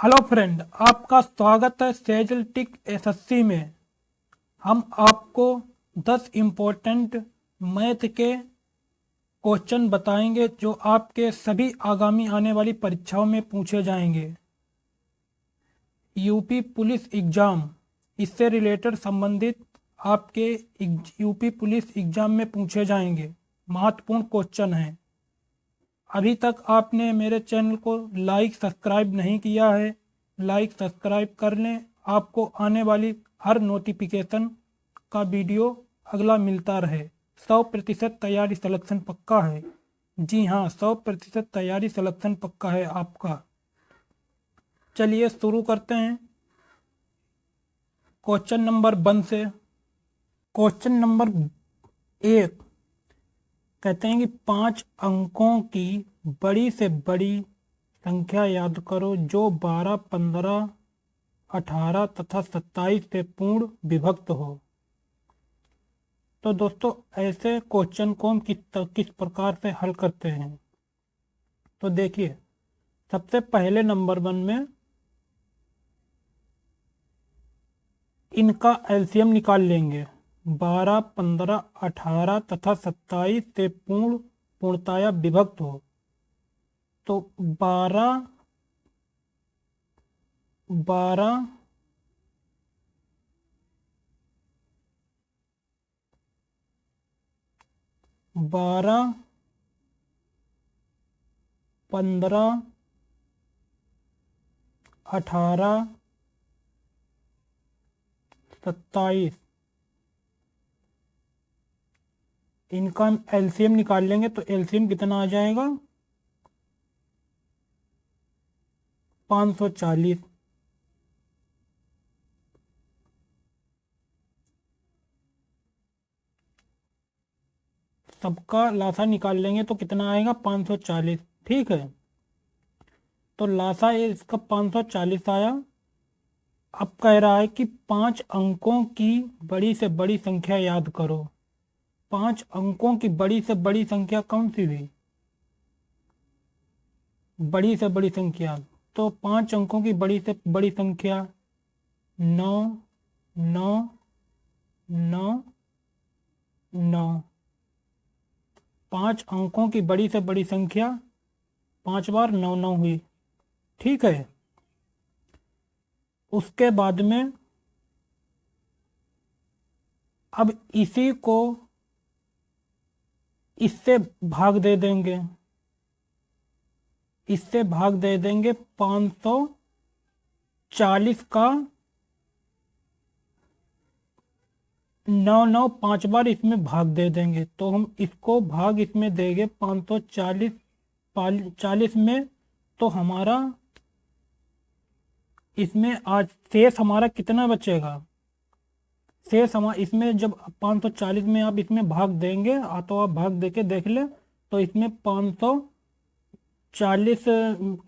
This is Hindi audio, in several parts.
हेलो फ्रेंड, आपका स्वागत है सेजल टिक एसएससी में। हम आपको 10 इम्पोर्टेंट मैथ के क्वेश्चन बताएंगे जो आपके सभी आगामी आने वाली परीक्षाओं में पूछे जाएंगे। यूपी पुलिस एग्ज़ाम, इससे रिलेटेड संबंधित आपके यूपी पुलिस एग्ज़ाम में पूछे जाएंगे। महत्वपूर्ण क्वेश्चन हैं। अभी तक आपने मेरे चैनल को लाइक सब्सक्राइब नहीं किया है, लाइक सब्सक्राइब कर लें। आपको आने वाली हर नोटिफिकेशन का वीडियो अगला मिलता रहे। 100% तैयारी सिलेक्शन पक्का है। जी हाँ, 100% तैयारी सिलेक्शन पक्का है आपका। चलिए शुरू करते हैं क्वेश्चन नंबर 1 से। क्वेश्चन नंबर 1 कहते हैं कि 5 अंकों की बड़ी से बड़ी संख्या याद करो जो 12, 15, 18 तथा 27 से पूर्ण विभक्त हो। तो दोस्तों, ऐसे क्वेश्चन को हम किस प्रकार से हल करते हैं, तो देखिए, सबसे पहले नंबर 1 में इनका एलसीएम निकाल लेंगे। 12, 15, 18 तथा 27 से पूर्णतया विभक्त हो। तो 12 12 12, 15, 18, 27, इनका हम एलसीएम निकाल लेंगे। तो एलसीएम कितना आ जाएगा? 540। सबका लासा निकाल लेंगे तो कितना आएगा? 540। ठीक है, तो लासा इसका 540 आया। अब कह रहा है कि 5 अंकों की बड़ी से बड़ी संख्या याद करो। 5 अंकों की बड़ी से बड़ी संख्या कौन सी हुई? बड़ी से बड़ी संख्या, तो 5 अंकों की बड़ी से बड़ी संख्या 9, 9, 9, 9। 5 अंकों की बड़ी से बड़ी संख्या 5 बार 9 9 हुई। ठीक है, उसके बाद में अब इसी को इससे भाग दे देंगे, इससे भाग दे देंगे। 540 का 9 9 5 बार इसमें भाग दे देंगे, तो हम इसको भाग इसमें देंगे 540 40 में। तो हमारा इसमें आज शेष हमारा कितना बचेगा? शेष हमारा इसमें जब 540 में आप इसमें भाग देंगे, तो आप भाग देके देख ले, तो इसमें 540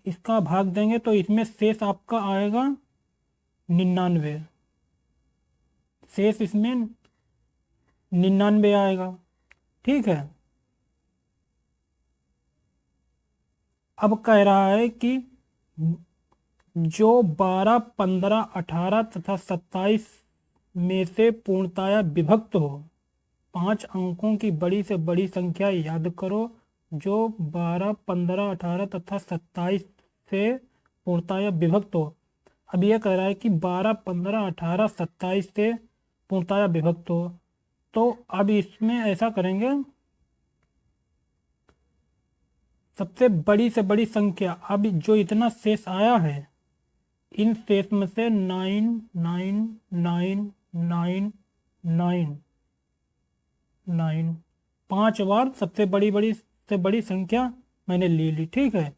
इसका भाग देंगे तो इसमें शेष आपका आएगा 99। शेष इसमें 99 आएगा। ठीक है, अब कह रहा है कि जो 12, 15, 18 तथा 27 में से पूर्णतया विभक्त हो। 5 अंकों की बड़ी से बड़ी संख्या याद करो जो 12, 15, 18 तथा 27 से पूर्णतया विभक्त हो। अब यह कह रहा है कि 12, 15, 18, 27 से पूर्णतया विभक्त हो। तो अब इसमें ऐसा करेंगे, सबसे बड़ी से बड़ी संख्या, अब जो इतना शेष आया है, इन शेष में से 9 9 9 9 9 9 5 बार सबसे बड़ी से बड़ी संख्या मैंने ले ली। ठीक है,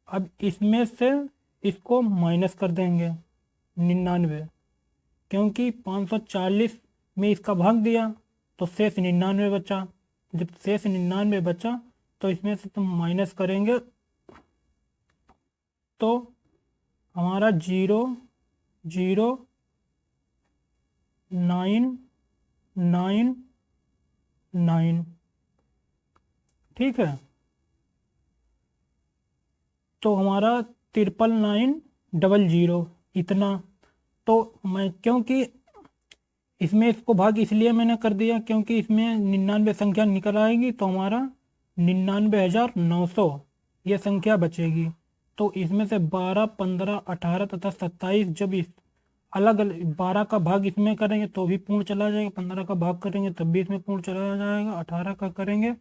अब इसमें से इसको माइनस कर देंगे 99, क्योंकि 540 में इसका भाग दिया तो शेष 99 बचा। जब शेष 99 बचा तो इसमें से तुम माइनस करेंगे तो हमारा 0 0 9 9 9। ठीक है, तो हमारा 999 00 इतना। तो मैं क्योंकि इसमें इसको भाग इसलिए मैंने कर दिया क्योंकि इसमें 99 संख्या निकल आएगी तो हमारा 99,900 ये संख्या बचेगी। तो इसमें से 12, 15, 18 तथा 27 जब इस अलग अलग 12 का भाग इसमें करेंगे तो भी पूर्ण चला जाएगा, 15 का भाग करेंगे तब भी इसमें पूर्ण चला जाएगा, 18 का करेंगे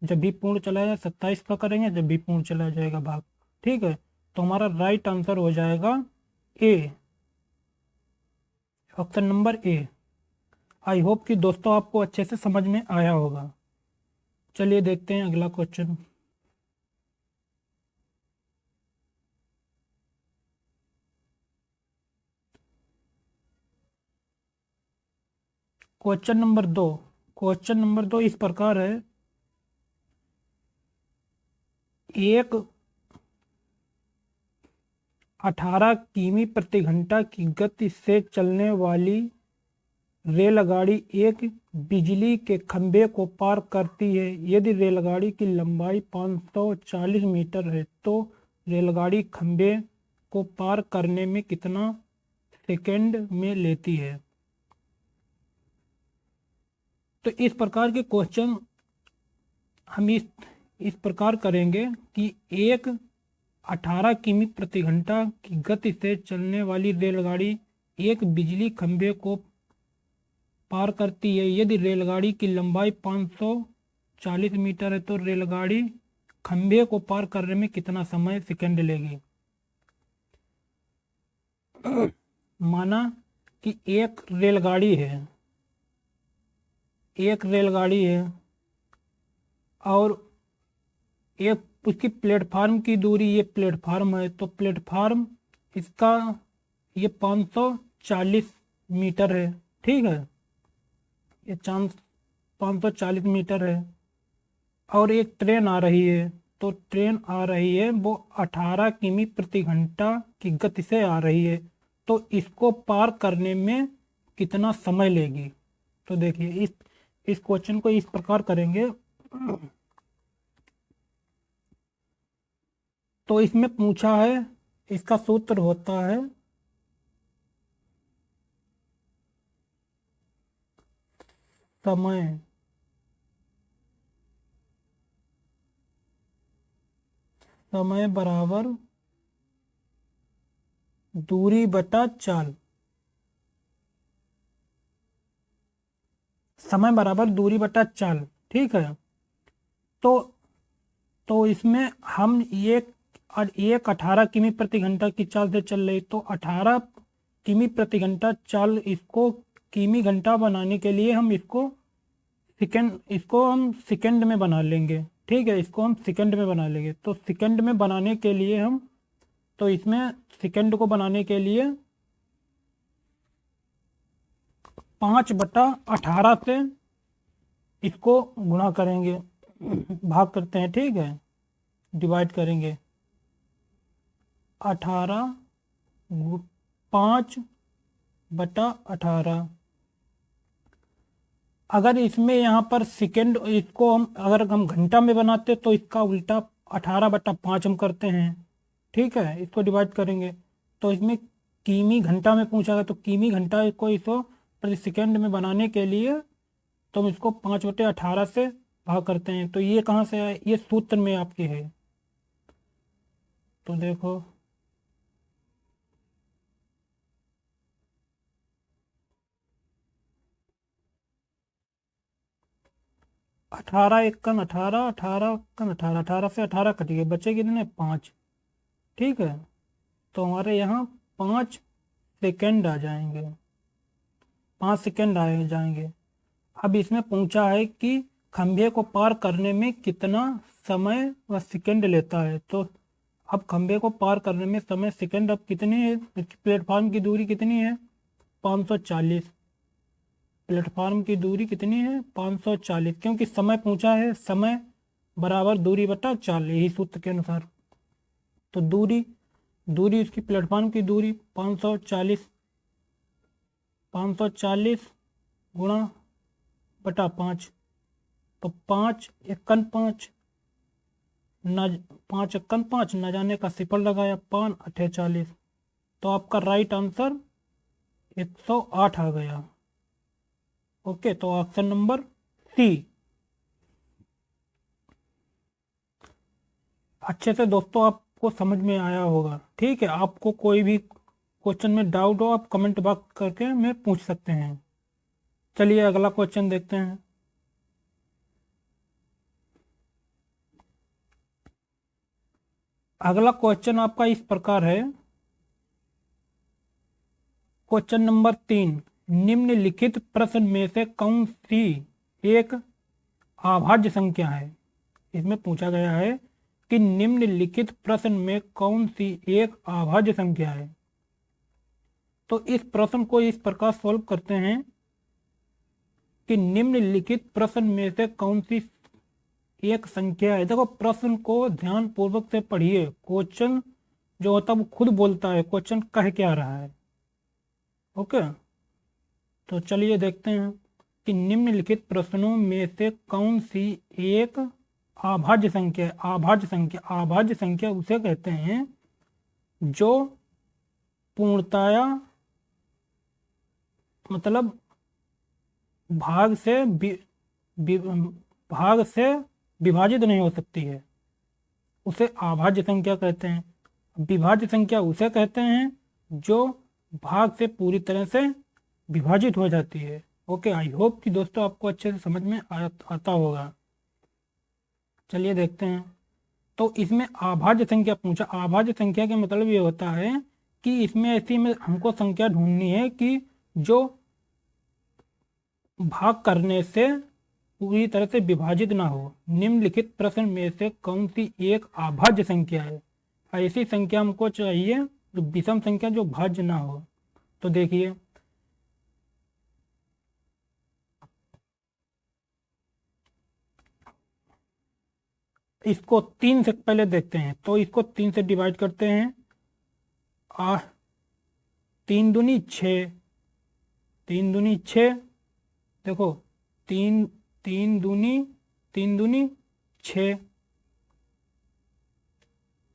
जब भी पूर्ण चला जाएगा, 27 का करेंगे जब भी पूर्ण चला जाएगा भाग। ठीक है, तो हमारा राइट आंसर हो जाएगा A, option number A. I hope कि दोस्तों आपको अच्छे से समझ में आया होगा। चलिए देखते हैं अगला क्वेश्चन। क्वेश्चन नंबर दो इस प्रकार है। एक 18 किमी प्रति घंटा की गति से चलने वाली रेलगाड़ी एक बिजली के खंभे को पार करती है। यदि रेलगाड़ी की लंबाई 540 मीटर है तो रेलगाड़ी खंभे को पार करने में कितना सेकंड में लेती है। तो इस प्रकार के क्वेश्चन हम इस प्रकार करेंगे कि एक 18 किमी प्रति घंटा की गति से चलने वाली रेलगाड़ी एक बिजली खंभे को पार करती है। यदि रेलगाड़ी की लंबाई 540 मीटर है तो रेलगाड़ी खंभे को पार करने में कितना समय सेकंड लेगी। माना कि एक रेलगाड़ी है और एक उसकी प्लेटफार्म की दूरी, ये प्लेटफार्म है तो प्लेटफार्म इसका ये 540 मीटर है। ठीक है, ये 540 मीटर है और एक ट्रेन आ रही है तो ट्रेन आ रही है वो 18 किमी प्रति घंटा की गति से आ रही है। तो इसको पार करने में कितना समय लेगी। तो देखिए इस क्वेश्चन को इस प्रकार करेंगे। तो इसमें पूछा है, इसका सूत्र होता है समय बराबर दूरी बटा चाल। समय बराबर दूरी बटा चाल। ठीक है, तो इसमें हम एक 18 किमी प्रति घंटा की चाल से चल रही तो 18 किमी प्रति घंटा चाल, इसको किमी घंटा बनाने के लिए हम इसको हम सेकंड में बना लेंगे। ठीक है, इसको हम सेकंड में बना लेंगे। तो सेकंड में बनाने के लिए हम तो इसमें सेकंड को बनाने के लिए 5/18 से इसको गुणा करेंगे, भाग करते हैं। ठीक है, डिवाइड करेंगे 18 5/18। अगर इसमें यहाँ पर सेकंड, इसको हम अगर हम घंटा में बनाते तो इसका उल्टा 18/5 हम करते हैं। ठीक है, इसको डिवाइड करेंगे तो इसमें किमी घंटा में पूछा गया तो किमी घंटा को इसको प्रति सेकंड में बनाने के लिए तो हम इसको 5/18 से भाग करते हैं। तो ये कहाँ से आए, ये सूत्र में आपके है। तो देखो 18 एकन 18, 18 एकन 18, 18 से 18 कट गए, बचे कितने 5। ठीक है, तो हमारे यहाँ 5 सेकंड आ जाएंगे, 5 सेकंड आए जाएंगे। अब इसमें पूछा है कि खंभे को पार करने में कितना समय व सेकंड लेता है। तो अब खंभे को पार करने में समय सेकंड अब कितनी है, इसकी प्लेटफार्म की दूरी कितनी है 540। प्लेटफार्म की दूरी कितनी है 540, क्योंकि समय पूछा है, समय बराबर दूरी बटा चाल, यही सूत्र के अनुसार। तो दूरी उसकी प्लेटफार्म की दूरी 540 गुणा बटा 5, तो 5 एकन 5 न 5 एकन 5 न जाने का सिफर लगाया 5 अट्ठे 40, तो आपका राइट आंसर 108 आ गया। ओके, तो ऑप्शन नंबर सी। अच्छे से दोस्तों आपको समझ में आया होगा। ठीक है, आपको कोई भी क्वेश्चन में डाउट हो आप कमेंट बॉक्स करके में पूछ सकते हैं। चलिए अगला क्वेश्चन देखते हैं। अगला क्वेश्चन आपका इस प्रकार है। क्वेश्चन नंबर 3, निम्नलिखित प्रश्न में से कौन सी एक अभाज्य संख्या है। इसमें पूछा गया है कि निम्नलिखित प्रश्न में कौन सी एक अभाज्य संख्या है। तो इस प्रश्न को इस प्रकार सॉल्व करते हैं कि निम्नलिखित प्रश्न में से कौन सी एक संख्या है। देखो प्रश्न को ध्यान पूर्वक से पढ़िए। क्वेश्चन जो होता है वो खुद बोलता है क्वेश्चन कह क्या रहा है। ओके, तो चलिए देखते हैं कि निम्नलिखित प्रश्नों में से कौन सी एक अभाज्य संख्या है। अभाज्य संख्या उसे कहते हैं जो पूर्णतया मतलब भाग से विभाजित नहीं हो सकती है, उसे अभाज्य संख्या कहते हैं। विभाज्य संख्या उसे कहते हैं जो भाग से पूरी तरह से विभाजित हो जाती है। ओके, आई होप कि दोस्तों आपको अच्छे से समझ में आता होगा। चलिए देखते हैं। तो इसमें अभाज्य संख्या पूछा। अभाज्य संख्या का मतलब ये होता है कि इसमें ऐसी में हमको संख्या ढूंढनी है कि जो भाग करने से पूरी तरह से विभाजित ना हो। निम्नलिखित प्रश्न में से कौन सी एक अभाज्य संख्या है। ऐसी संख्या हमको चाहिए जो विषम संख्या जो भाज्य ना हो। तो देखिए इसको 3 से पहले देखते हैं। तो इसको 3 से डिवाइड करते हैं। 3 दूनी 6, 3 दूनी 6। देखो 3 दूनी 6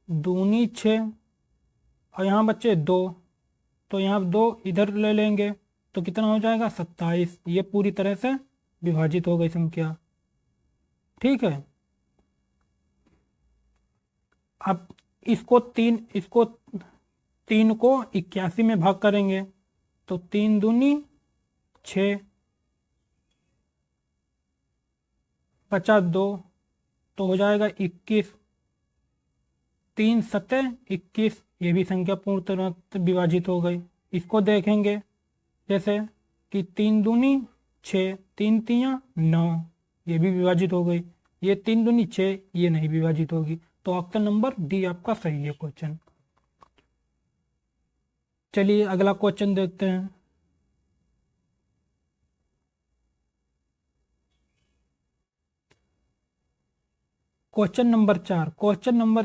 दूनी 6 और यहाँ बच्चे 2, तो यहाँ 2 इधर ले लेंगे तो कितना हो जाएगा 27। ये पूरी तरह से विभाजित हो गई संख्या। ठीक है, अब इसको 3 को 81 में भाग करेंगे तो 3 दूनी 6 बचा 2 तो हो जाएगा 21। 3 सते 21, ये भी संख्या पूर्ण तरह से विभाजित हो गई। इसको देखेंगे जैसे कि 3 दूनी 6, 3 तियाँ 9, ये भी विभाजित हो गई। ये 3 दूनी 6, ये नहीं विभाजित होगी। तो ऑप्शन नंबर डी आपका सही है क्वेश्चन। चलिए अगला क्वेश्चन देखते हैं। क्वेश्चन नंबर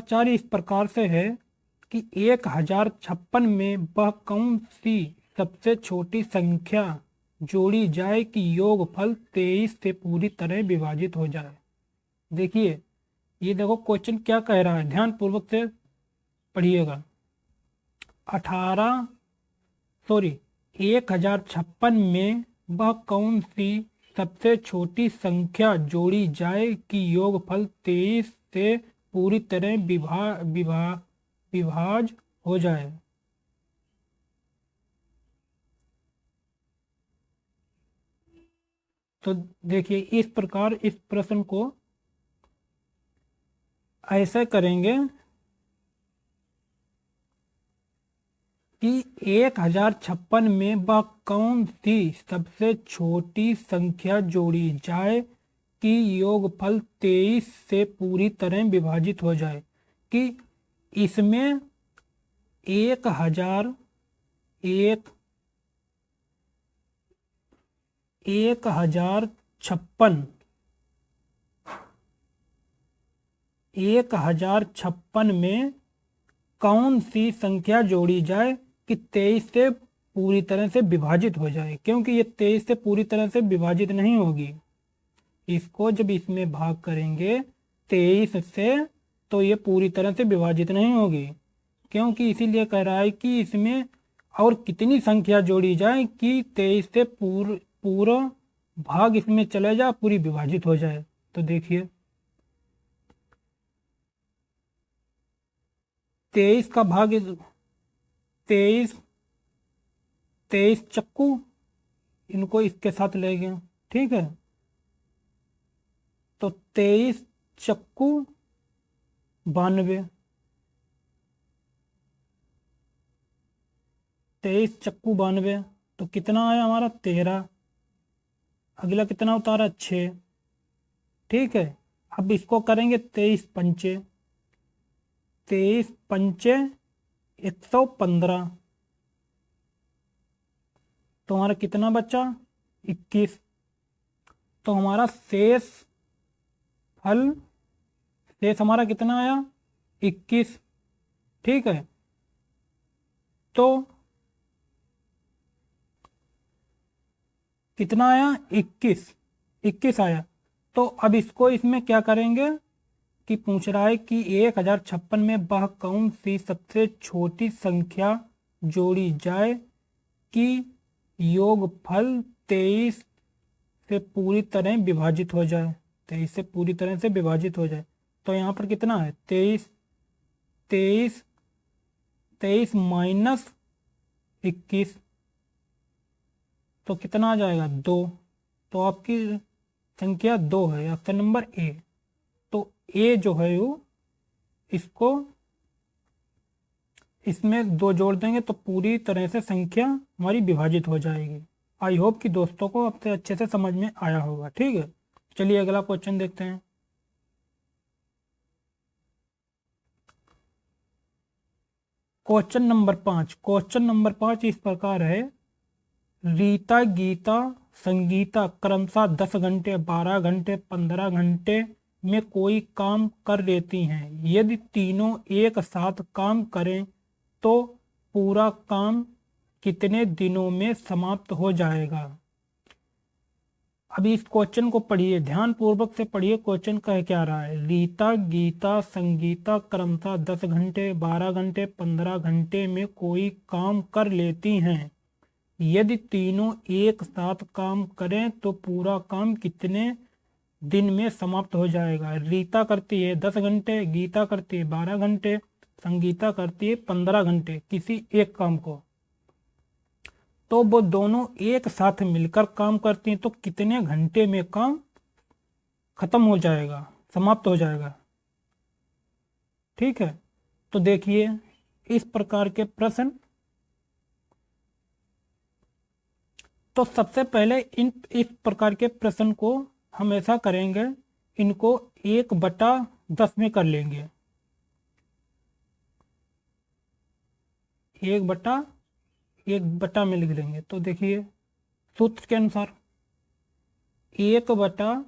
4 इस प्रकार से है कि 1056 में वह कौन सी सबसे छोटी संख्या जोड़ी जाए कि योगफल 23 से पूरी तरह विभाजित हो जाए। देखिए ये देखो क्वेश्चन क्या कह रहा है, ध्यान पूर्वक से पढ़िएगा। 1056 में वह कौन सी सबसे छोटी संख्या जोड़ी जाए कि योगफल 23 से पूरी तरह विभाज हो जाए। तो देखिए इस प्रकार इस प्रश्न को ऐसे करेंगे कि 1056 में वह कौन सी सबसे छोटी संख्या जोड़ी जाए कि योगफल 23 से पूरी तरह विभाजित हो जाए। कि इसमें 1056 में कौन सी संख्या जोड़ी जाए कि 23 से पूरी तरह से विभाजित हो जाए। क्योंकि ये 23 से पूरी तरह से विभाजित नहीं होगी। इसको जब इसमें भाग करेंगे 23 से तो ये पूरी तरह से विभाजित नहीं होगी। क्योंकि इसीलिए कह रहा है कि इसमें और कितनी संख्या जोड़ी जाए कि 23 से पूरा भाग इसमें चले जाए, पूरी विभाजित हो जाए। तो देखिए 23 का भाग 23 23 चक्कू, इनको इसके साथ ले गए, ठीक है। तो 23 चक्कू 92, 23 चक्कू 92, तो कितना आया हमारा 13। अगला कितना उतारा 6, ठीक है। अब इसको करेंगे 23 पंचे, 23 पंचे 115, तो हमारा कितना बचा 21। तो हमारा शेष हमारा कितना आया 21, ठीक है। तो कितना आया 21 आया। तो अब इसको इसमें क्या करेंगे कि पूछ रहा है कि 1056 में वह कौन सी सबसे छोटी संख्या जोड़ी जाए कि योगफल 23 से पूरी तरह विभाजित हो जाए, 23 से पूरी तरह से विभाजित हो जाए। तो यहाँ पर कितना है 23 23 23 माइनस 21, तो कितना आ जाएगा 2। तो आपकी संख्या 2 है, ऑप्शन नंबर ए। तो ए जो है वो इसको इसमें 2 जोड़ देंगे तो पूरी तरह से संख्या हमारी विभाजित हो जाएगी। आई होप कि दोस्तों को अब से अच्छे से समझ में आया होगा, ठीक है। चलिए अगला क्वेश्चन देखते हैं। क्वेश्चन नंबर 5 इस प्रकार है। रीता, गीता, संगीता क्रमशः 10 घंटे, 12 घंटे, 15 घंटे में कोई काम कर लेती हैं। यदि तीनों एक साथ काम करें तो पूरा काम कितने दिनों में समाप्त हो जाएगा। अभी इस क्वेश्चन को पढ़िए, ध्यान पूर्वक से पढ़िए। क्वेश्चन कह क्या रहा है, रीता, गीता, संगीता क्रमशः 10 घंटे, 12 घंटे, 15 घंटे में कोई काम कर लेती हैं। यदि तीनों एक साथ काम करें तो पूरा काम कितने दिन में समाप्त हो जाएगा। रीता करती है 10 घंटे, गीता करती है 12 घंटे, संगीता करती है 15 घंटे किसी एक काम को। तो वो दोनों एक साथ मिलकर काम करती हैं तो कितने घंटे में काम खत्म हो जाएगा, समाप्त हो जाएगा, ठीक है। तो देखिए इस प्रकार के प्रश्न, तो सबसे पहले इस प्रकार के प्रश्न को हम ऐसा करेंगे, इनको 1/10 में कर लेंगे। 1/1 में लिख लेंगे। तो देखिए सूत्र के अनुसार 1/10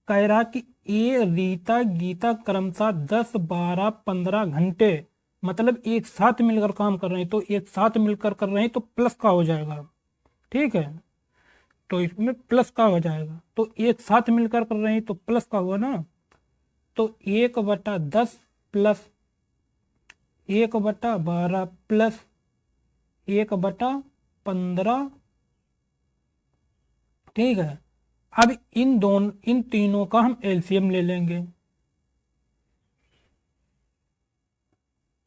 कह रहा कि ये रीता, गीता क्रमशः 10, 12, 15 घंटे मतलब एक साथ मिलकर काम कर रहे हैं। तो एक साथ मिलकर कर रहे हैं तो प्लस का हो जाएगा, ठीक है। तो इसमें प्लस का हो जाएगा, तो एक साथ मिलकर कर रहे हैं तो प्लस का हुआ ना। तो 1/10 प्लस 1/12 प्लस 1/15, ठीक है। अब इन तीनों का हम एलसीएम ले लेंगे।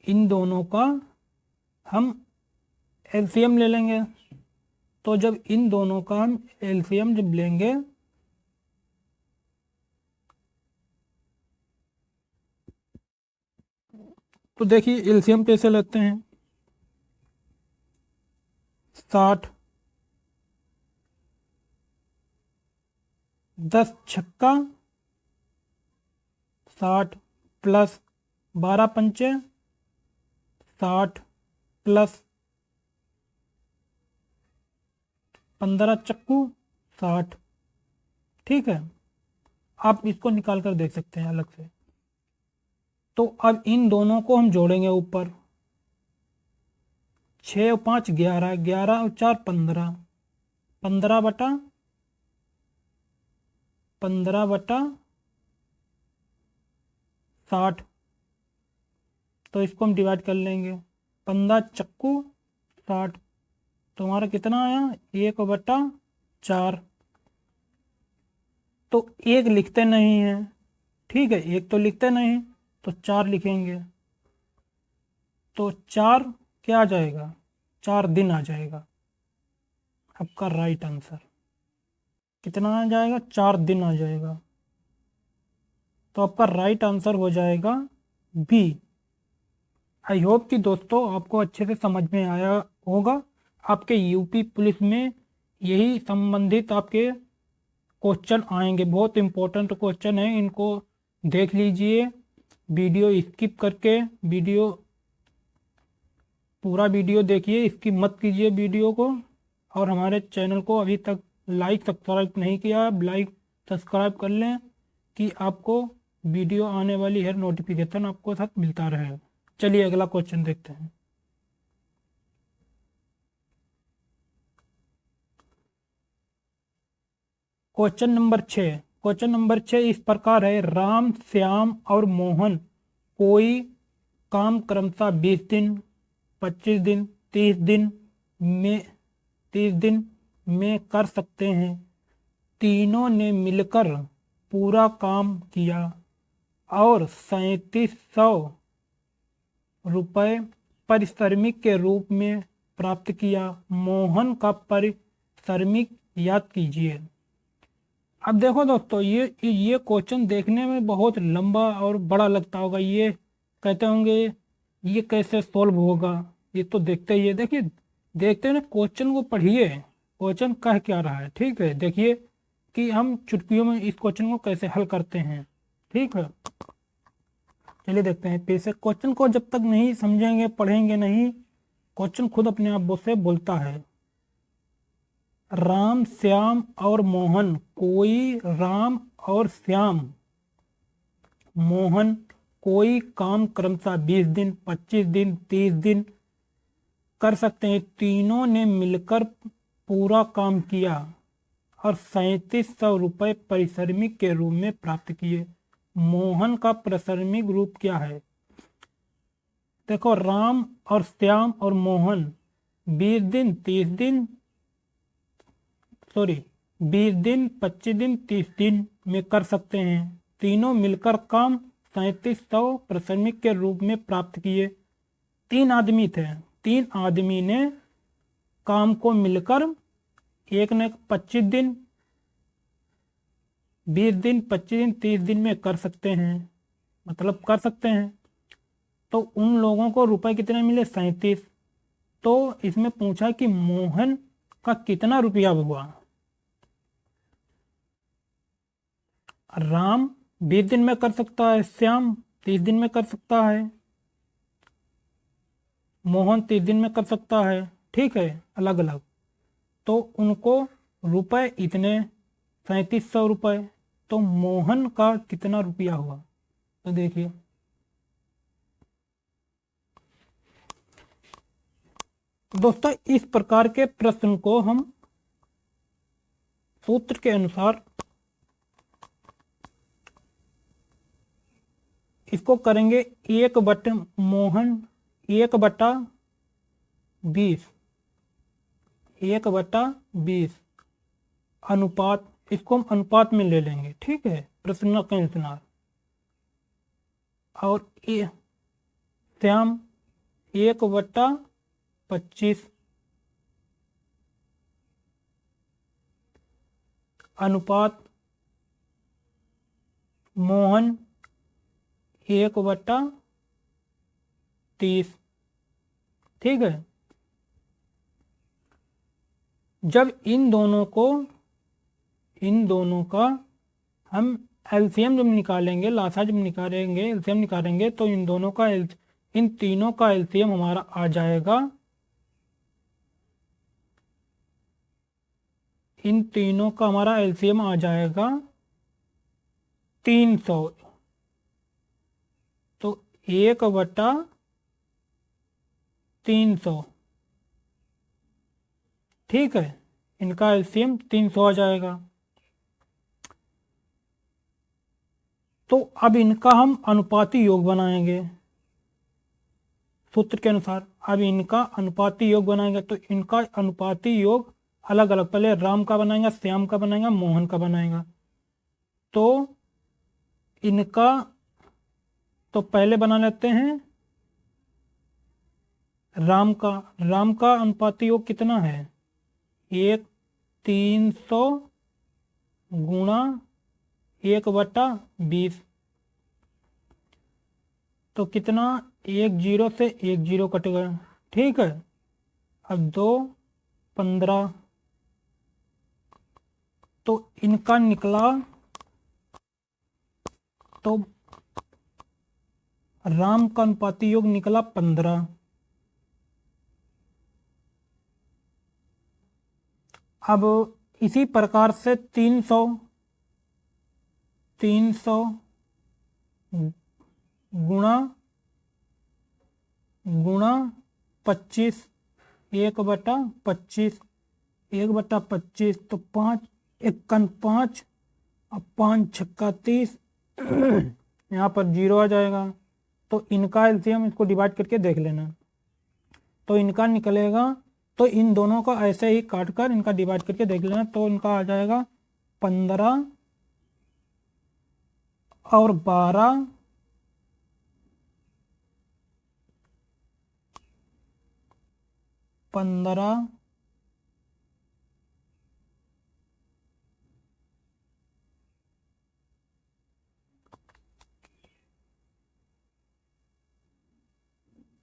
इन दोनों का हम एलसीएम ले लेंगे। तो जब इन दोनों का हम एलसीएम जब लेंगे तो देखिए एलसीएम कैसे लेते हैं। 60, 10 छक्का 60 प्लस 12 पंचे 60 प्लस 15 चक्कू 60, ठीक है। आप इसको निकाल कर देख सकते हैं अलग से। तो अब इन दोनों को हम जोड़ेंगे ऊपर, 6 और 5 11, 11 और 4 15, 15/, 15/60, तो इसको हम डिवाइड कर लेंगे। 15 चक्कू 60, तो हमारा कितना आया 1/4। तो एक लिखते नहीं है, ठीक है, एक तो लिखते नहीं, तो 4 लिखेंगे। तो 4 क्या आ जाएगा, 4 दिन आ जाएगा आपका राइट आंसर। कितना आ जाएगा, 4 दिन आ जाएगा। तो आपका राइट आंसर हो जाएगा बी। आई होप कि दोस्तों आपको अच्छे से समझ में आया होगा। आपके यूपी पुलिस में यही संबंधित आपके क्वेश्चन आएंगे, बहुत इंपॉर्टेंट क्वेश्चन है, इनको देख लीजिए। वीडियो स्किप करके पूरा वीडियो देखिए, स्किप मत कीजिए वीडियो को। और हमारे चैनल को अभी तक लाइक सब्सक्राइब नहीं किया, लाइक सब्सक्राइब कर लें कि आपको वीडियो आने वाली हर नोटिफिकेशन आपको साथ मिलता रहे। चलिए अगला क्वेश्चन देखते हैं। क्वेश्चन नंबर 6 इस प्रकार है, राम श्याम और मोहन कोई काम क्रमशः 20 दिन, 25 दिन, 30 दिन में कर सकते हैं। तीनों ने मिलकर पूरा काम किया और 3700 रुपये पारिश्रमिक के रूप में प्राप्त किया। मोहन का पारिश्रमिक याद कीजिए। अब देखो दोस्तों, ये क्वेश्चन देखने में बहुत लंबा और बड़ा लगता होगा। ये कहते होंगे ये कैसे सॉल्व होगा, ये तो देखते ही है। देखिए, देखते हैं ना, क्वेश्चन को पढ़िए, क्वेश्चन कह क्या रहा है। ठीक है, देखिए कि हम चुटकियों में इस क्वेश्चन को कैसे हल करते हैं। ठीक है, चलिए देखते हैं। फिर से क्वेश्चन को जब तक नहीं समझेंगे, पढ़ेंगे नहीं, क्वेश्चन खुद अपने आप से बोलता है। राम श्याम और मोहन कोई राम और श्याम मोहन कोई काम क्रमशः 20 दिन, 25 दिन, 30 दिन कर सकते हैं। तीनों ने मिलकर पूरा काम किया और 3700 रुपये पारिश्रमिक के रूप में प्राप्त किए। मोहन का पारिश्रमिक रूप क्या है? देखो, राम और श्याम और मोहन 20 दिन, 30 दिन, सॉरी 20 दिन, 25 दिन, 30 दिन में कर सकते हैं। तीनों मिलकर काम 3700 पारिश्रमिक के रूप में प्राप्त किए। 3 आदमी थे, 3 आदमी ने काम को मिलकर, एक ने 25 दिन, 20 दिन, 25 दिन, 30 दिन में कर सकते हैं, मतलब कर सकते हैं। तो उन लोगों को रुपए कितने मिले? 37। तो इसमें पूछा कि मोहन का कितना रुपया हुआ। राम 20 दिन में कर सकता है, श्याम 30 दिन में कर सकता है, मोहन 30 दिन में कर सकता है। ठीक है, अलग अलग। तो उनको रुपए इतने 3700 रुपये। तो मोहन का कितना रुपया हुआ? तो देखिए, दोस्तों इस प्रकार के प्रश्न को हम सूत्र के अनुसार इसको करेंगे 1/20, 1/20 अनुपात। इसको हम अनुपात में ले लेंगे। ठीक है, प्रश्न के अनुसार। और श्याम 1/25 अनुपात मोहन 1/30। ठीक है, जब इन दोनों का हम एलसीएम जब निकालेंगे, लासा जब निकालेंगे, एलसीएम निकालेंगे, तो इन तीनों का एलसीएम हमारा आ जाएगा, इन तीनों का हमारा एलसीएम आ जाएगा 300। तो 1/300। ठीक है, इनका एलसीएम 300 आ जाएगा। तो अब इनका हम अनुपाती योग बनाएंगे सूत्र के अनुसार। अब इनका अनुपाती योग बनाएंगे तो इनका अनुपाती योग अलग अलग, पहले राम का बनाएंगे, श्याम का बनाएंगे, मोहन का बनाएंगे। तो इनका तो पहले बना लेते हैं राम का अनुपाती योग कितना है, 1/300 गुणा 1/20। तो कितना, 1 0 से 1 0 कट गया, ठीक है। अब 2 15, तो इनका निकला, तो राम का अनुपाती योग निकला 15। अब इसी प्रकार से 300 गुणा 25, 1/25, 1/25, तो 5 1 5, अब 5 6 30, यहाँ पर 0 आ जाएगा। तो इनका एलसीएम इसको डिवाइड करके देख लेना, तो इनका निकलेगा, तो इन दोनों का ऐसे ही काट कर इनका डिवाइड करके देख लेना। तो इनका आ जाएगा 15 और 12, 15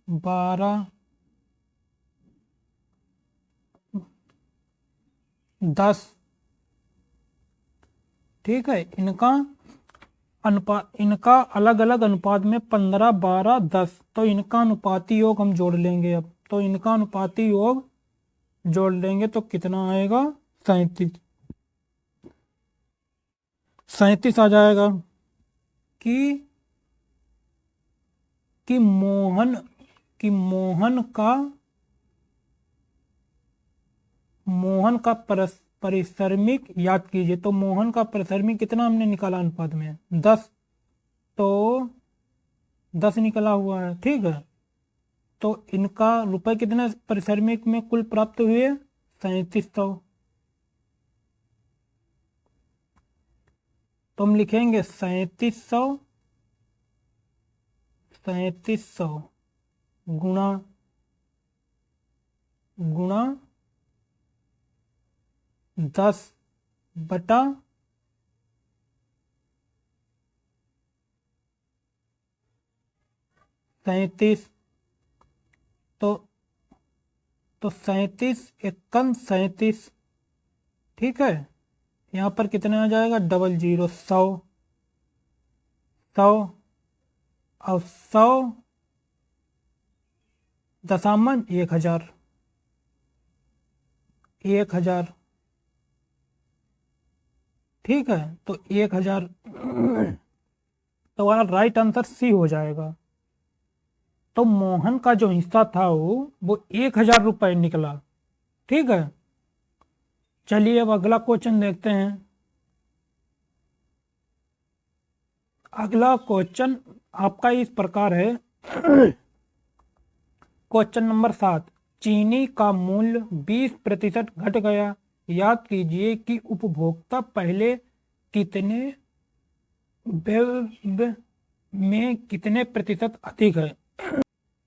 12 10, ठीक है। इनका अलग अलग अनुपात में 15 12 10, तो इनका अनुपाती योग हम जोड़ लेंगे। अब तो इनका अनुपाती योग जोड़ लेंगे तो कितना आएगा, 37 आ जाएगा। कि मोहन का परिश्रमिक याद कीजिए। तो मोहन का परिश्रमिक कितना हमने निकाला अनुपात में, 10, तो 10 निकला हुआ है, ठीक है। तो इनका रुपए कितने परिश्रमिक में कुल प्राप्त हुए, 3700। तो हम लिखेंगे 3700 गुणा 10/37, तो 37 1 37, ठीक है। यहाँ पर कितना आ जाएगा, 00 100 और 100 दशामन 1000, ठीक है। तो 1000, तो हमारा राइट आंसर सी हो जाएगा। तो मोहन का जो हिस्सा था वो 1000 रुपये निकला, ठीक है। चलिए अब अगला क्वेश्चन देखते हैं। अगला क्वेश्चन आपका इस प्रकार है। क्वेश्चन नंबर 7, चीनी का मूल्य 20% घट गया, याद कीजिए कि उपभोक्ता पहले कितने में कितने प्रतिशत अधिक है।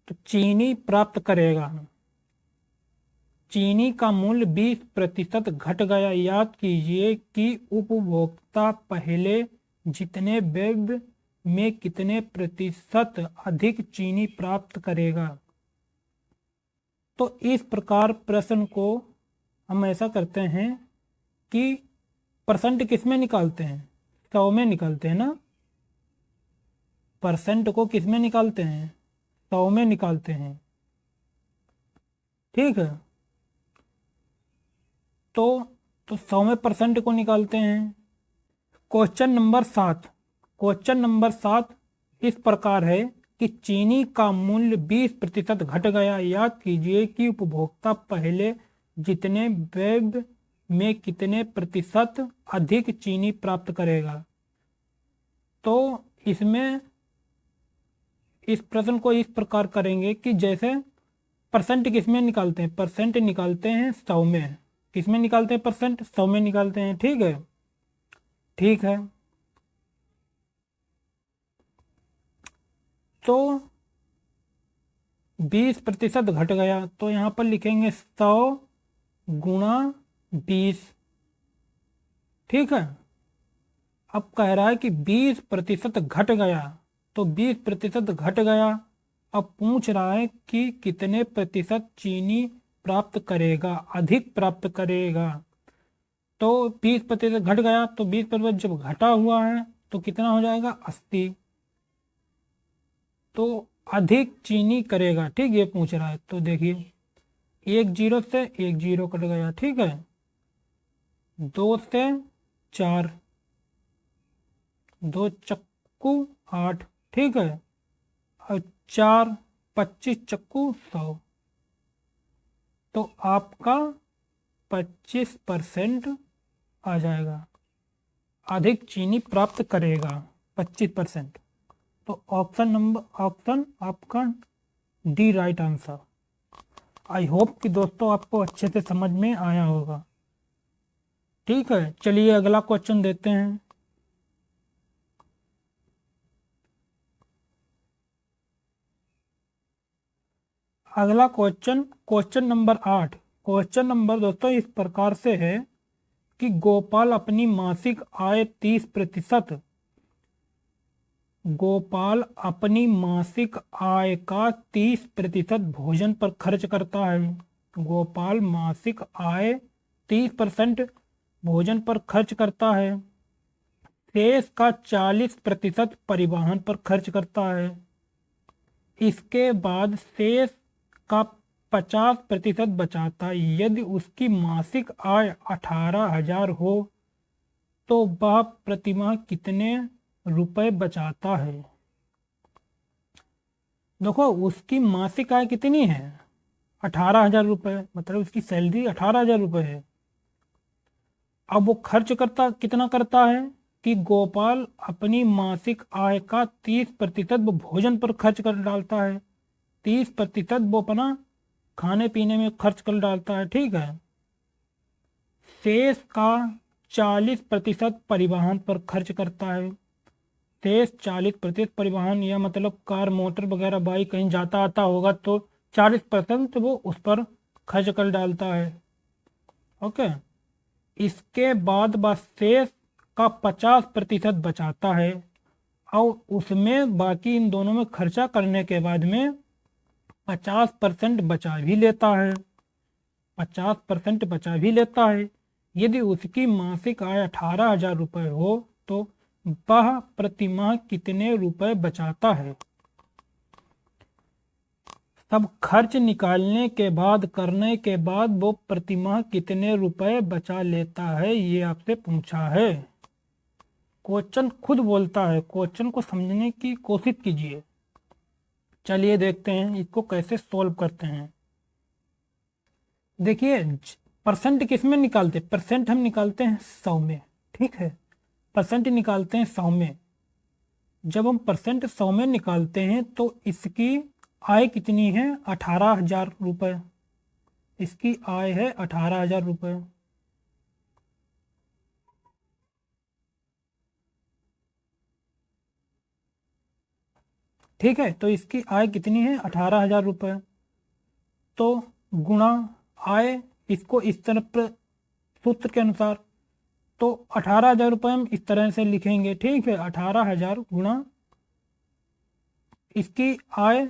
तो चीनी प्राप्त करेगा, चीनी का मूल्य 20% घट गया, याद कीजिए कि उपभोक्ता पहले जितने द्रव्य में कितने प्रतिशत अधिक चीनी प्राप्त करेगा। तो इस प्रकार प्रश्न को हम ऐसा करते हैं कि परसेंट किस में निकालते हैं, 100 में निकालते हैं ना। परसेंट को किस में निकालते हैं, 100 में निकालते हैं, ठीक है। तो 100 में परसेंट को निकालते हैं। क्वेश्चन नंबर 7 इस प्रकार है कि चीनी का मूल्य 20% घट गया, याद कीजिए कि उपभोक्ता पहले जितने द्रव्य में कितने प्रतिशत अधिक चीनी प्राप्त करेगा। तो इसमें इस प्रश्न को इस प्रकार करेंगे कि जैसे परसेंट किस में निकालते हैं, परसेंट निकालते हैं 100 में। किस में निकालते हैं परसेंट? 100 में निकालते हैं। ठीक है, ठीक है। तो 20% घट गया, तो यहाँ पर लिखेंगे 100 गुणा 20। ठीक है। अब कह रहा है कि 20% घट गया, तो 20% घट गया। अब पूछ रहा है कि कितने प्रतिशत चीनी प्राप्त करेगा, अधिक प्राप्त करेगा। तो 20% घट गया, तो 20% जब घटा हुआ है तो कितना हो जाएगा? 80। तो अधिक चीनी करेगा। ठीक, ये पूछ रहा है। तो देखिए, एक जीरो से एक जीरो कट गया। ठीक है, 2 से 4, 2 चक्कू 8। ठीक है, और 4 25 चक्कू 100। तो आपका 25% आ जाएगा, अधिक चीनी प्राप्त करेगा 25%। तो ऑप्शन आपका डी राइट आंसर। आई होप कि दोस्तों आपको अच्छे से समझ में आया होगा। ठीक है, चलिए अगला क्वेश्चन देते हैं। अगला क्वेश्चन नंबर 8। क्वेश्चन नंबर दोस्तों इस प्रकार से है कि गोपाल अपनी मासिक आय 30%, गोपाल अपनी मासिक आय का 30% भोजन पर खर्च करता है। गोपाल मासिक आय 30% भोजन पर खर्च करता है। शेष का 40% परिवहन पर खर्च करता है। इसके बाद शेष का 50% बचाता है। यदि उसकी मासिक आय 18,000 हो तो वह प्रतिमाह कितने रुपए बचाता है? देखो, उसकी मासिक आय कितनी है? 18,000 रुपये, मतलब उसकी सैलरी 18,000 रुपये है। अब वो खर्च करता कितना करता है कि गोपाल अपनी मासिक आय का 30% वो भोजन पर खर्च कर डालता है। 30% वो अपना खाने पीने में खर्च कर डालता है। ठीक है, शेष का 40% परिवहन पर खर्च करता है। शेष 40% परिवहन, या मतलब कार मोटर वगैरह बाइक कहीं जाता आता होगा तो 40% वो उस पर खर्च कर डालता है। ओके, इसके बाद बस शेष का 50% बचाता है, और उसमें बाकी इन दोनों में खर्चा करने के बाद में 50% बचा भी लेता है। 50% बचा भी लेता है। यदि उसकी मासिक आय 18,000 रुपये हो तो वह प्रतिमाह कितने रुपए बचाता है? सब खर्च निकालने के बाद, करने के बाद वो प्रतिमाह कितने रुपए बचा लेता है, ये आपसे पूछा है। क्वेश्चन खुद बोलता है, क्वेश्चन को समझने की कोशिश कीजिए। चलिए देखते हैं इसको कैसे सॉल्व करते हैं। देखिए, परसेंट किस में निकालते? परसेंट हम निकालते हैं 100 में। ठीक है, परसेंट निकालते हैं 100 में। जब हम परसेंट 100 में निकालते हैं तो इसकी आय कितनी है? 18,000 रुपये। इसकी आय है 18,000 रुपये। ठीक है, तो इसकी आय कितनी है? 18,000 रुपये। तो गुणा आय, इसको इस तरह पर सूत्र के अनुसार, तो 18,000 रुपये हम इस तरह से लिखेंगे। ठीक है, 18,000 गुणा इसकी आय,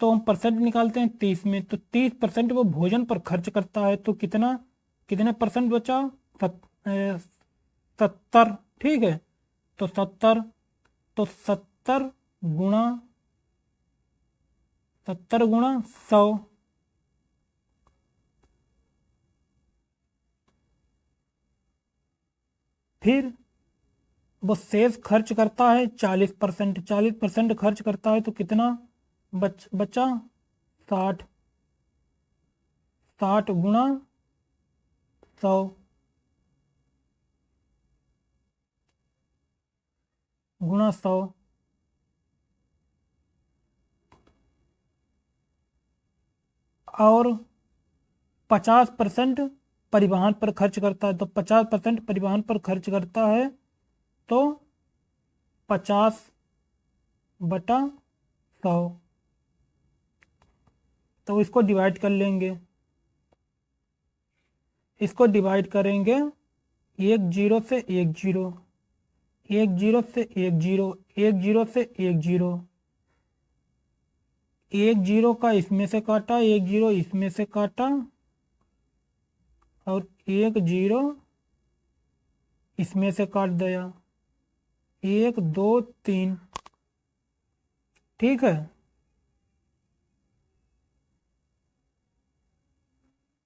तो हम परसेंट निकालते हैं 30 में, तो 30% वो भोजन पर खर्च करता है। तो कितना, कितने परसेंट बचा? 70। ठीक है, तो 70, तो 70 गुणा 100। फिर वो शेष खर्च करता है 40%। 40% खर्च करता है तो कितना बचा? 60। 60 गुणा 100। गुणा 100 और 50% परिवहन पर खर्च करता है, तो 50% परिवहन पर खर्च करता है तो 50/100। तो इसको डिवाइड कर लेंगे, इसको डिवाइड करेंगे 1 0 से 1 0, 1 0 से 1 0, 1 0 से 1 0, 1 0 का इसमें से काटा, 1 0 इसमें से काटा और 1 0 इसमें से काट दिया, 1 2 3। ठीक है,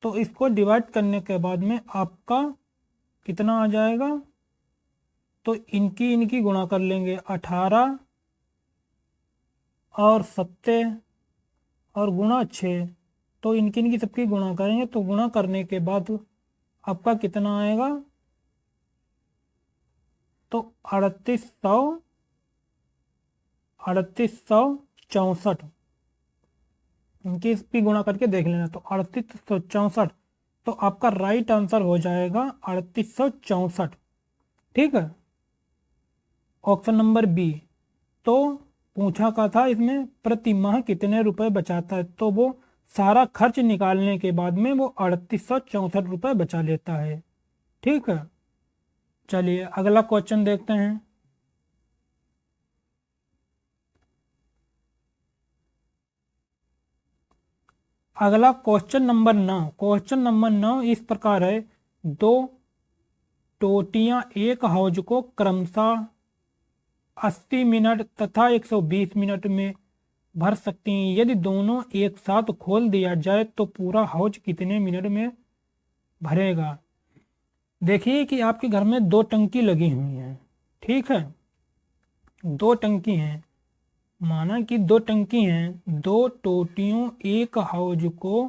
तो इसको डिवाइड करने के बाद में आपका कितना आ जाएगा, तो इनकी गुणा कर लेंगे, 18 और 70 और गुणा 6। तो इनकी सबकी गुणा करेंगे, तो गुणा करने के बाद आपका कितना आएगा, तो 3864। इनकी इसकी गुणा करके देख लेना, तो 3864। तो आपका राइट आंसर हो जाएगा 3864। ठीक है, ऑप्शन नंबर बी। तो पूछा का था इसमें प्रति माह कितने रुपए बचाता है, तो वो सारा खर्च निकालने के बाद में वो 3864 रुपये बचा लेता है। ठीक है, चलिए अगला क्वेश्चन देखते हैं। अगला क्वेश्चन नंबर 9। क्वेश्चन नंबर 9 इस प्रकार है, दो टोटियां एक हौज को क्रमशः 80 मिनट तथा 120 मिनट में भर सकती हैं। यदि दोनों एक साथ खोल दिया जाए तो पूरा हौज कितने मिनट में भरेगा। देखिए कि आपके घर में 2 टंकी लगी हुई हैं। ठीक है, 2 टंकी हैं, माना कि 2 टंकी हैं, 2 टोटियों एक हौज को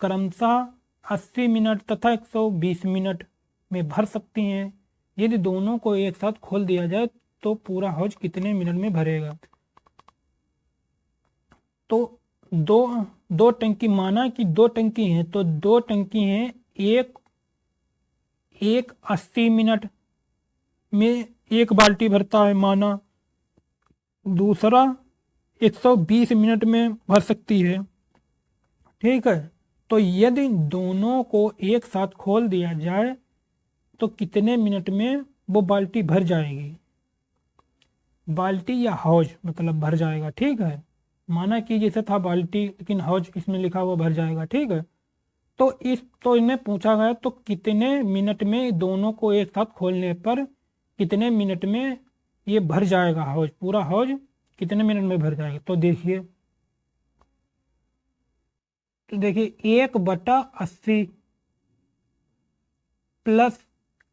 क्रमशः 80 मिनट तथा 120 मिनट में भर सकती हैं। यदि दोनों को एक साथ खोल दिया जाए तो पूरा हौज कितने मिनट में भरेगा। तो दो टंकी, माना कि 2 टंकी हैं, तो 2 टंकी हैं, एक 80 मिनट में एक बाल्टी भरता है, माना दूसरा 120 मिनट में भर सकती है। ठीक है, तो यदि दोनों को एक साथ खोल दिया जाए तो कितने मिनट में वो बाल्टी भर जाएगी। बाल्टी या हौज मतलब भर जाएगा। ठीक है, माना कि जैसे था बाल्टी लेकिन हौज इसमें लिखा हुआ भर जाएगा। ठीक है, तो इन्हें पूछा गया तो कितने मिनट में दोनों को एक साथ खोलने पर कितने मिनट में ये भर जाएगा हौज, पूरा हौज कितने मिनट में भर जाएगा। तो देखिए 1/80 प्लस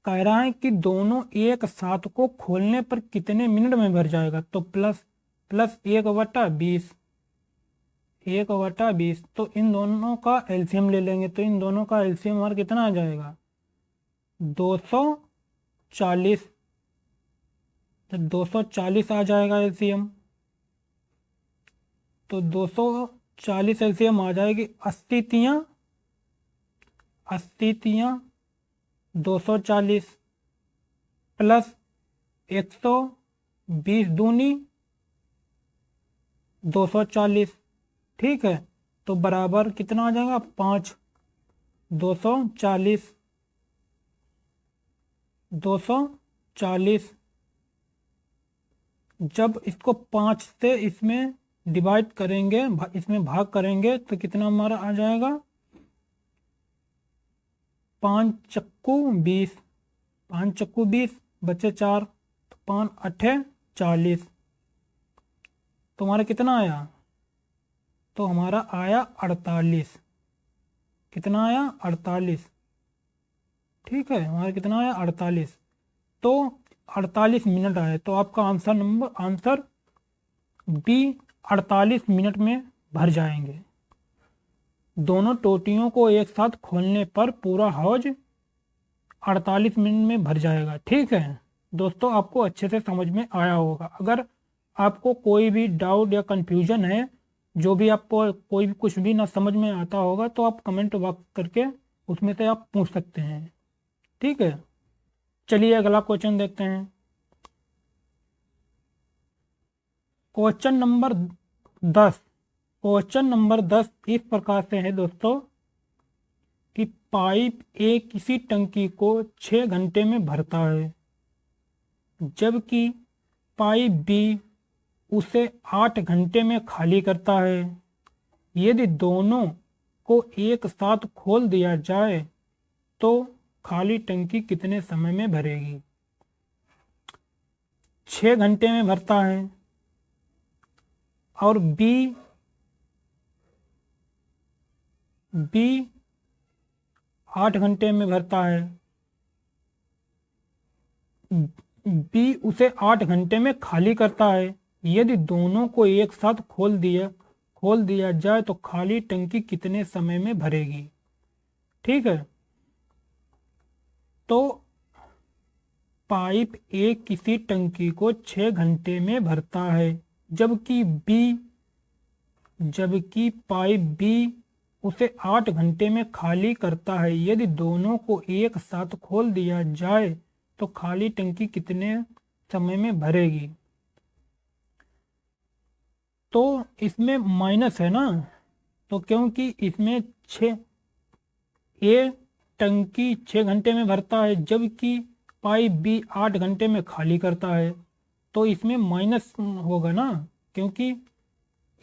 कह रहा है कि दोनों एक साथ को खोलने पर कितने मिनट में भर जाएगा, तो प्लस 1/20, 1/20। तो इन दोनों का एलसीएम ले लेंगे, तो इन दोनों का एलसीएम हमारा कितना आ जाएगा, 240। तो 240 आ जाएगा एलसीएम, तो 240 एलसीएम आ जाएगी। 80 तियाँ 240 प्लस 120 दूनी 240। ठीक है, तो बराबर कितना आ जाएगा, 5। 240 जब इसको 5 से इसमें डिवाइड करेंगे, इसमें भाग करेंगे तो कितना हमारा आ जाएगा, 5 चक्कू 20, 5 चक्कू 20 बचे 4, तो 5 8 40। तो हमारा कितना आया, तो हमारा आया 48। कितना आया, 48। ठीक है, हमारा कितना आया, 48। तो 48 मिनट आए, तो आपका आंसर बी 48 मिनट में भर जाएंगे। दोनों टोटियों को एक साथ खोलने पर पूरा हौज 48 मिनट में भर जाएगा। ठीक है, दोस्तों आपको अच्छे से समझ में आया होगा। अगर आपको कोई भी डाउट या कन्फ्यूजन है, जो भी आपको कोई भी कुछ भी ना समझ में आता होगा, तो आप कमेंट बॉक्स करके उसमें से आप पूछ सकते हैं। ठीक है, चलिए अगला क्वेश्चन देखते हैं। Question number 10। क्वेश्चन नंबर 10 इस प्रकार से है दोस्तों कि पाइप ए किसी टंकी को 6 घंटे में भरता है, जबकि पाइप बी उसे 8 घंटे में खाली करता है। यदि दोनों को एक साथ खोल दिया जाए तो खाली टंकी कितने समय में भरेगी? 6 घंटे में भरता है और बी 8 घंटे में भरता है। बी उसे 8 घंटे में खाली करता है। यदि दोनों को एक साथ खोल दिया जाए तो खाली टंकी कितने समय में भरेगी? ठीक है, तो पाइप ए किसी टंकी को 6 घंटे में भरता है, जबकि पाइप बी उसे 8 घंटे में खाली करता है। यदि दोनों को एक साथ खोल दिया जाए तो खाली टंकी कितने समय में भरेगी? तो इसमें माइनस है ना, तो क्योंकि इसमें 6 ए टंकी 6 घंटे में भरता है, जबकि पाइप बी 8 घंटे में खाली करता है, तो इसमें माइनस होगा ना, क्योंकि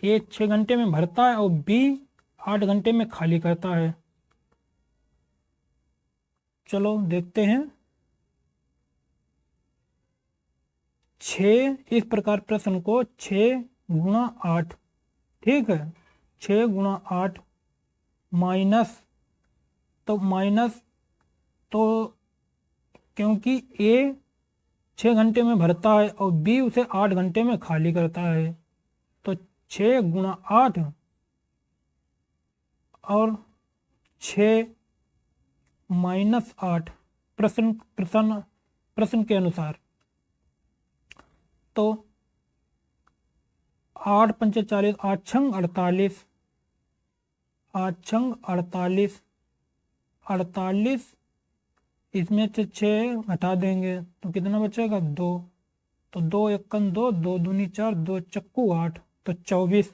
ए 6 घंटे में भरता है और बी 8 घंटे में खाली करता है। चलो देखते हैं। 6 इस प्रकार प्रश्न को 6 गुणा 8, ठीक है, 6 गुणा 8 माइनस, तो क्योंकि ए 6 घंटे में भरता है और बी उसे 8 घंटे में खाली करता है, तो 6 गुणा 8 और 6 माइनस 8 प्रश्न के अनुसार, तो 8 पंचे 40, 8 छंग 48, 8 छंग 48, इसमें से 6 हटा देंगे तो कितना बचेगा? 2, तो 2 एकन 2, 2 दूनी 4, 2 चक्कू 8, तो 24,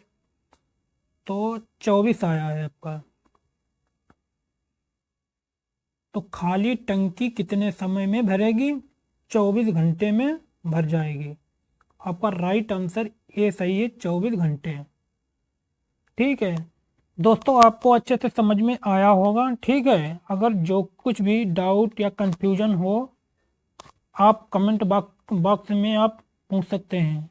तो 24 आया है आपका। तो खाली टंकी कितने समय में भरेगी? 24 घंटे में भर जाएगी। आपका राइट आंसर ए सही है, 24 घंटे। ठीक है दोस्तों, आपको अच्छे से समझ में आया होगा। ठीक है, अगर जो कुछ भी डाउट या कंफ्यूजन हो, आप कमेंट बॉक्स में आप पूछ सकते हैं।